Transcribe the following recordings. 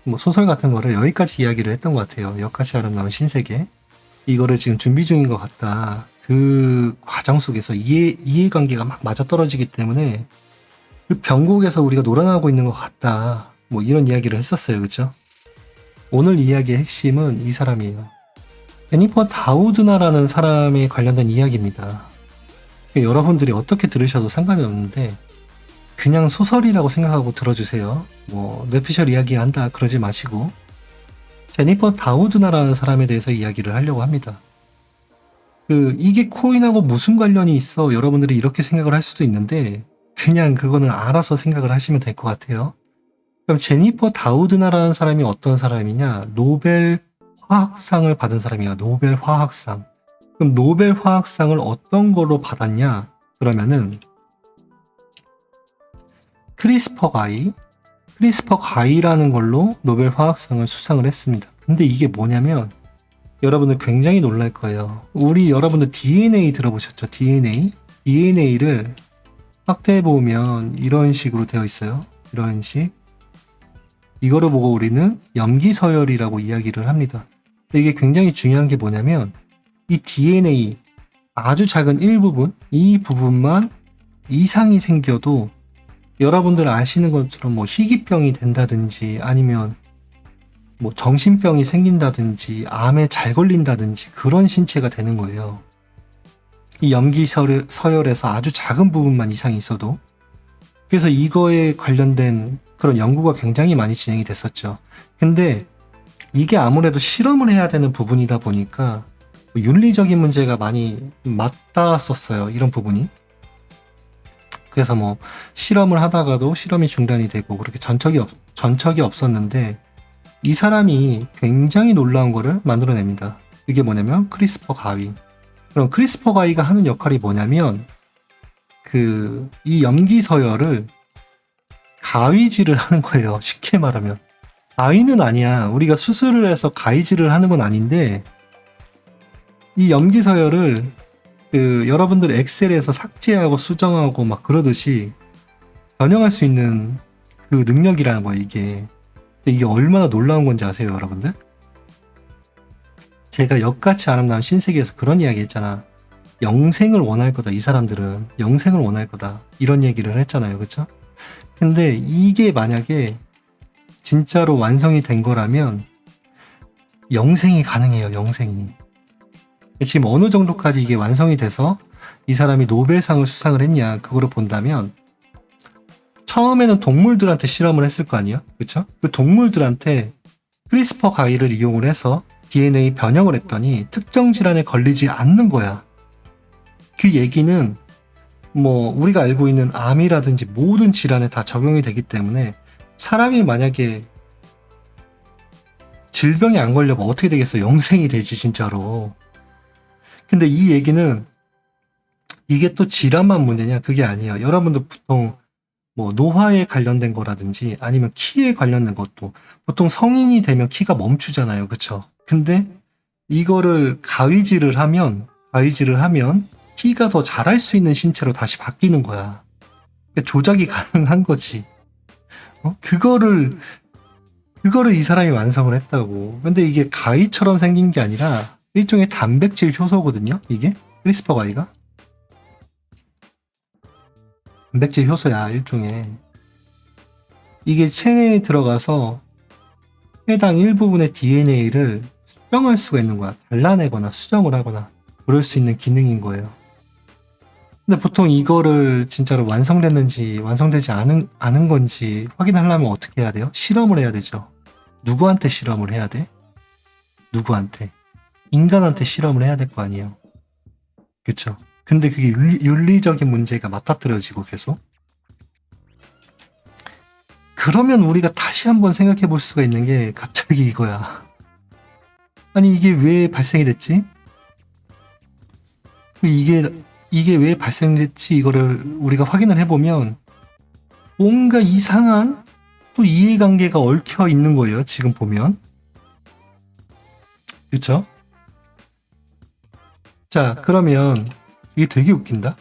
뭐 소설 같은 거를 여기까지 이야기를 했던 것 같아요. 여기까지 아름다운 신세계. 이거를 지금 준비 중인 것 같다. 그 과정 속에서 이해관계가 막 맞아떨어지기 때문에 그 병국에서 우리가 놀아나고 있는 것 같다. 뭐 이런 이야기를 했었어요. 그죠? 오늘 이야기의 핵심은 이 사람이에요. 제니퍼 다우드나라는 사람에 관련된 이야기입니다. 여러분들이 어떻게 들으셔도 상관이 없는데 그냥 소설이라고 생각하고 들어주세요. 뭐 뇌피셜 이야기한다 그러지 마시고 제니퍼 다우드나라는 사람에 대해서 이야기를 하려고 합니다. 이게 코인하고 무슨 관련이 있어? 여러분들이 이렇게 생각을 할 수도 있는데 그냥 그거는 알아서 생각을 하시면 될 것 같아요. 그럼 제니퍼 다우드나라는 사람이 어떤 사람이냐? 노벨 화학상을 받은 사람이야. 노벨 화학상. 그럼 노벨 화학상을 어떤 걸로 받았냐? 그러면은 크리스퍼 가이라는 걸로 노벨 화학상을 수상을 했습니다. 근데 이게 뭐냐면 여러분들 굉장히 놀랄 거예요. 여러분들 DNA 들어보셨죠? DNA를 확대해보면 이런 식으로 되어 있어요. 이런 식. 이거를 보고 우리는 염기서열이라고 이야기를 합니다. 근데 이게 굉장히 중요한 게 뭐냐면 이 DNA 아주 작은 일부분, 이 부분만 이상이 생겨도 여러분들 아시는 것처럼 뭐 희귀병이 된다든지 아니면 뭐 정신병이 생긴다든지 암에 잘 걸린다든지 그런 신체가 되는 거예요. 이 염기서열에서 아주 작은 부분만 이상이 있어도. 그래서 이거에 관련된 그런 연구가 굉장히 많이 진행이 됐었죠. 근데 이게 아무래도 실험을 해야 되는 부분이다 보니까 윤리적인 문제가 많이 맞닿았었어요. 이런 부분이. 그래서 뭐 실험을 하다가도 실험이 중단이 되고 그렇게 전척이 없었는데 이 사람이 굉장히 놀라운 거를 만들어냅니다. 이게 뭐냐면 크리스퍼 가위. 그럼 크리스퍼 가위가 하는 역할이 뭐냐면 이 염기서열을 가위질을 하는 거예요. 쉽게 말하면. 가위는 아니야. 우리가 수술을 해서 가위질을 하는 건 아닌데 이 염기서열을 여러분들 엑셀에서 삭제하고 수정하고 막 그러듯이 변형할 수 있는 그 능력이라는 거예요, 이게. 근데 이게 얼마나 놀라운 건지 아세요, 여러분들? 제가 역같이 아름다운 신세계에서 그런 이야기 했잖아. 영생을 원할 거다, 이 사람들은. 영생을 원할 거다. 이런 얘기를 했잖아요, 그쵸? 근데 이게 만약에 진짜로 완성이 된 거라면 영생이 가능해요, 영생이. 지금 어느 정도까지 이게 완성이 돼서 이 사람이 노벨상을 수상을 했냐 그거를 본다면 처음에는 동물들한테 실험을 했을 거 아니에요? 그쵸? 그 동물들한테 크리스퍼 가위를 이용을 해서 DNA 변형을 했더니 특정 질환에 걸리지 않는 거야. 그 얘기는 뭐 우리가 알고 있는 암이라든지 모든 질환에 다 적용이 되기 때문에 사람이 만약에 질병이 안 걸려면 어떻게 되겠어? 영생이 되지 진짜로. 근데 이 얘기는 이게 또 질환만 문제냐? 그게 아니에요. 여러분들 보통 뭐 노화에 관련된 거라든지 아니면 키에 관련된 것도 보통 성인이 되면 키가 멈추잖아요. 그쵸? 근데 이거를 가위질을 하면 키가 더 자랄 수 있는 신체로 다시 바뀌는 거야. 그러니까 조작이 가능한 거지. 그거를 이 사람이 완성을 했다고. 근데 이게 가위처럼 생긴 게 아니라 일종의 단백질 효소거든요. 이게 크리스퍼 가위가 단백질 효소야. 일종의 이게 체내에 들어가서 해당 일부분의 DNA를 수정할 수가 있는 거야. 잘라내거나 수정을 하거나 그럴 수 있는 기능인 거예요. 근데 보통 이거를 진짜로 완성됐는지 완성되지 않은 건지 확인하려면 어떻게 해야 돼요? 실험을 해야 되죠. 누구한테 실험을 해야 돼? 누구한테? 인간한테 실험을 해야 될 거 아니에요. 그쵸? 근데 그게 윤리적인 문제가 맞닥뜨려지고 계속. 그러면 우리가 다시 한번 생각해 볼 수가 있는 게 갑자기 이거야. 아니 이게 왜 발생이 됐지? 이게 왜 발생됐지? 이거를 우리가 확인을 해보면 뭔가 이상한 또 이해관계가 얽혀 있는 거예요. 지금 보면. 그쵸? 자, 그러면 이게 되게 웃긴다.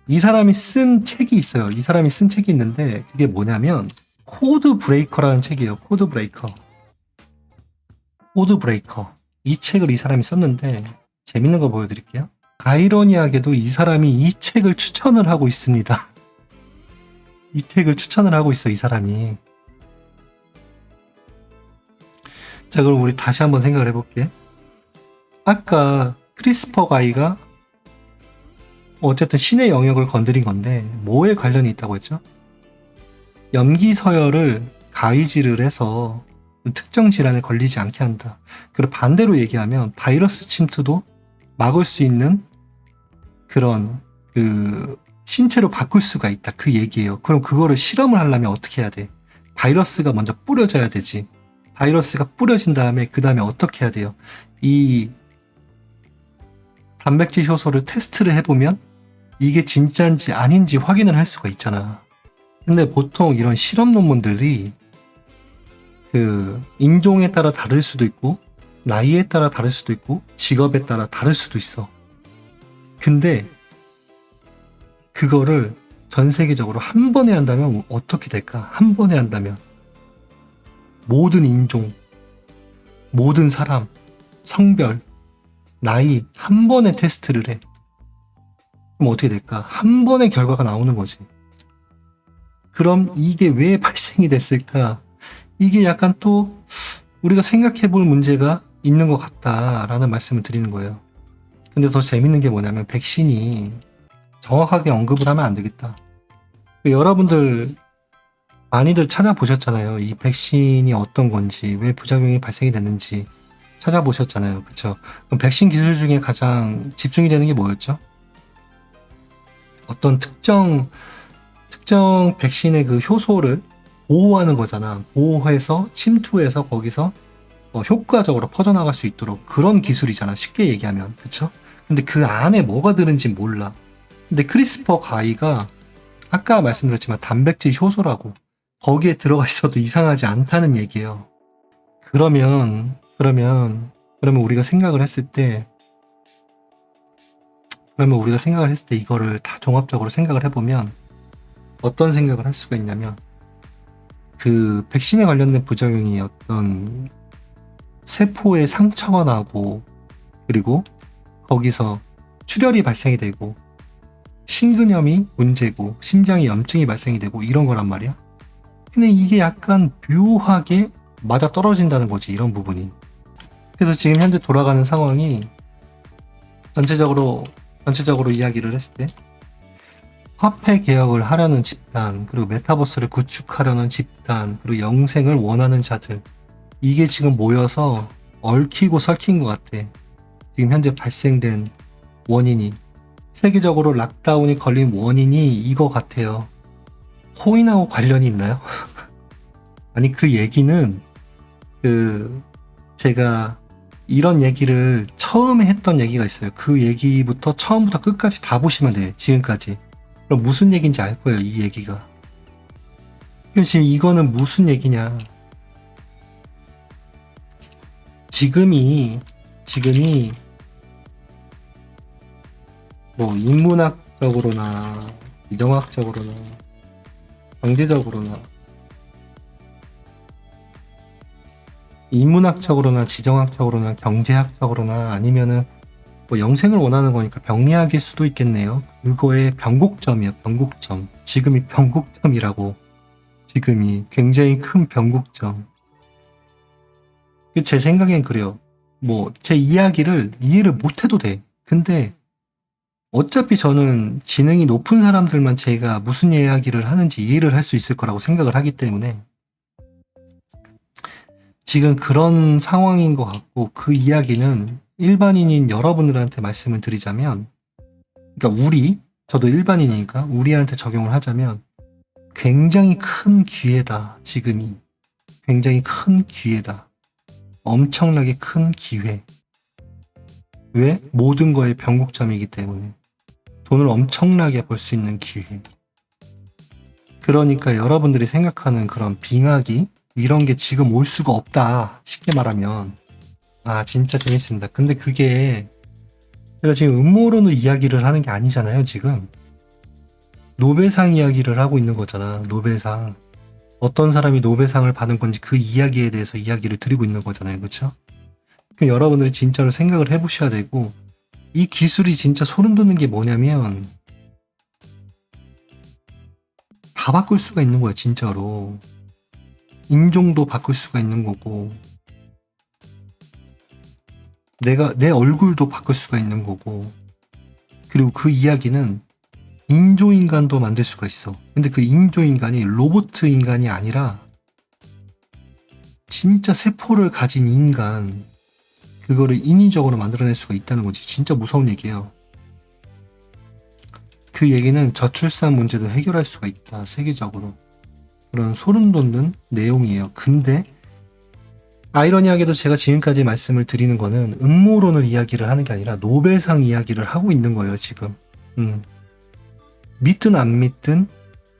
이 사람이 쓴 책이 있어요. 이 사람이 쓴 책이 있는데 그게 뭐냐면 코드 브레이커라는 책이에요. 코드 브레이커. 코드 브레이커. 이 책을 이 사람이 썼는데 재밌는 거 보여드릴게요. 아이러니하게도 이 사람이 이 책을 추천을 하고 있습니다. 이 책을 추천을 하고 있어, 이 사람이. 자, 그럼 우리 다시 한번 생각을 해볼게. 아까 크리스퍼 가이가 어쨌든 신의 영역을 건드린 건데 뭐에 관련이 있다고 했죠? 염기 서열을 가위질을 해서 특정 질환에 걸리지 않게 한다. 그리고 반대로 얘기하면 바이러스 침투도 막을 수 있는 그런 신체로 바꿀 수가 있다. 그 얘기예요. 그럼 그거를 실험을 하려면 어떻게 해야 돼? 바이러스가 먼저 뿌려져야 되지. 바이러스가 뿌려진 다음에 그 다음에 어떻게 해야 돼요? 이 단백질 효소를 테스트를 해보면 이게 진짜인지 아닌지 확인을 할 수가 있잖아. 근데 보통 이런 실험 논문들이 인종에 따라 다를 수도 있고 나이에 따라 다를 수도 있고 직업에 따라 다를 수도 있어. 근데 그거를 전 세계적으로 한 번에 한다면 어떻게 될까? 한 번에 한다면 모든 인종, 모든 사람, 성별, 나이 한 번에 테스트를 해. 그럼 어떻게 될까? 한 번에 결과가 나오는 거지. 그럼 이게 왜 발생이 됐을까? 이게 약간 또 우리가 생각해 볼 문제가 있는 것 같다라는 말씀을 드리는 거예요. 근데 더 재밌는 게 뭐냐면 백신이 정확하게 언급을 하면 안 되겠다. 여러분들 많이들 찾아보셨잖아요. 이 백신이 어떤 건지, 왜 부작용이 발생이 됐는지 찾아보셨잖아요. 그쵸? 그럼 백신 기술 중에 가장 집중이 되는 게 뭐였죠? 어떤 특정 백신의 그 효소를 보호하는 거잖아. 보호해서 침투해서 거기서 효과적으로 퍼져나갈 수 있도록 그런 기술이잖아. 쉽게 얘기하면. 그쵸? 근데 그 안에 뭐가 들은지 몰라. 근데 크리스퍼 가이가 아까 말씀드렸지만 단백질 효소라고 거기에 들어가 있어도 이상하지 않다는 얘기예요. 그러면 우리가 생각을 했을 때 이거를 다 종합적으로 생각을 해보면 어떤 생각을 할 수가 있냐면 그 백신에 관련된 부작용이 어떤 세포에 상처가 나고 그리고 거기서 출혈이 발생이 되고 심근염이 문제고 심장에 염증이 발생이 되고 이런 거란 말이야. 근데 이게 약간 묘하게 맞아 떨어진다는 거지, 이런 부분이. 그래서 지금 현재 돌아가는 상황이 전체적으로 이야기를 했을 때 화폐 개혁을 하려는 집단, 그리고 메타버스를 구축하려는 집단, 그리고 영생을 원하는 자들, 이게 지금 모여서 얽히고 설킨 것 같아. 지금 현재 발생된 원인이, 세계적으로 락다운이 걸린 원인이 이거 같아요. 코인하고 관련이 있나요? 아니, 그 얘기는 제가 이런 얘기를 처음에 했던 얘기가 있어요. 그 얘기부터 처음부터 끝까지 다 보시면 돼. 지금까지. 그럼 무슨 얘기인지 알 거예요, 이 얘기가. 그럼 지금 이거는 무슨 얘기냐? 지금이 뭐 인문학적으로나 이정학적으로나 경제적으로나 인문학적으로나 지정학적으로나 경제학적으로나 아니면은 뭐 영생을 원하는 거니까 병리학일 수도 있겠네요. 그거의 변곡점이에요. 변곡점. 지금이 변곡점이라고. 지금이 굉장히 큰 변곡점. 제 생각엔 그래요. 뭐 제 이야기를 이해를 못해도 돼. 근데 어차피 저는 지능이 높은 사람들만 제가 무슨 이야기를 하는지 이해를 할 수 있을 거라고 생각을 하기 때문에 지금 그런 상황인 것 같고, 그 이야기는 일반인인 여러분들한테 말씀을 드리자면, 그러니까 저도 일반인이니까 우리한테 적용을 하자면 굉장히 큰 기회다. 지금이 굉장히 큰 기회다. 엄청나게 큰 기회. 왜? 모든 거의 변곡점이기 때문에 돈을 엄청나게 벌 수 있는 기회. 그러니까 여러분들이 생각하는 그런 빙하기 이런 게 지금 올 수가 없다. 쉽게 말하면. 진짜 재밌습니다. 근데 그게 제가 지금 음모론의 이야기를 하는 게 아니잖아요. 지금 노벨상 이야기를 하고 있는 거잖아. 노벨상. 어떤 사람이 노벨상을 받은 건지 그 이야기에 대해서 이야기를 드리고 있는 거잖아요. 그렇죠? 그럼 여러분들이 진짜로 생각을 해보셔야 되고, 이 기술이 진짜 소름 돋는 게 뭐냐면 다 바꿀 수가 있는 거야, 진짜로. 인종도 바꿀 수가 있는 거고, 내 얼굴도 바꿀 수가 있는 거고, 그리고 그 이야기는 인조인간도 만들 수가 있어. 근데 그 인조인간이 로보트 인간이 아니라 진짜 세포를 가진 인간, 그거를 인위적으로 만들어낼 수가 있다는 거지. 진짜 무서운 얘기예요. 그 얘기는 저출산 문제도 해결할 수가 있다, 세계적으로. 그런 소름 돋는 내용이에요. 근데 아이러니하게도 제가 지금까지 말씀을 드리는 거는 음모론을 이야기를 하는 게 아니라 노벨상 이야기를 하고 있는 거예요, 지금. 믿든 안 믿든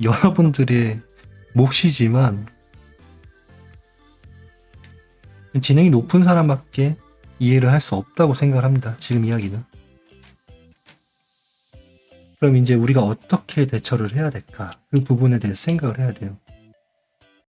여러분들의 몫이지만 지능이 높은 사람밖에 이해를 할 수 없다고 생각을 합니다. 지금 이야기는. 그럼 이제 우리가 어떻게 대처를 해야 될까? 그 부분에 대해서 생각을 해야 돼요.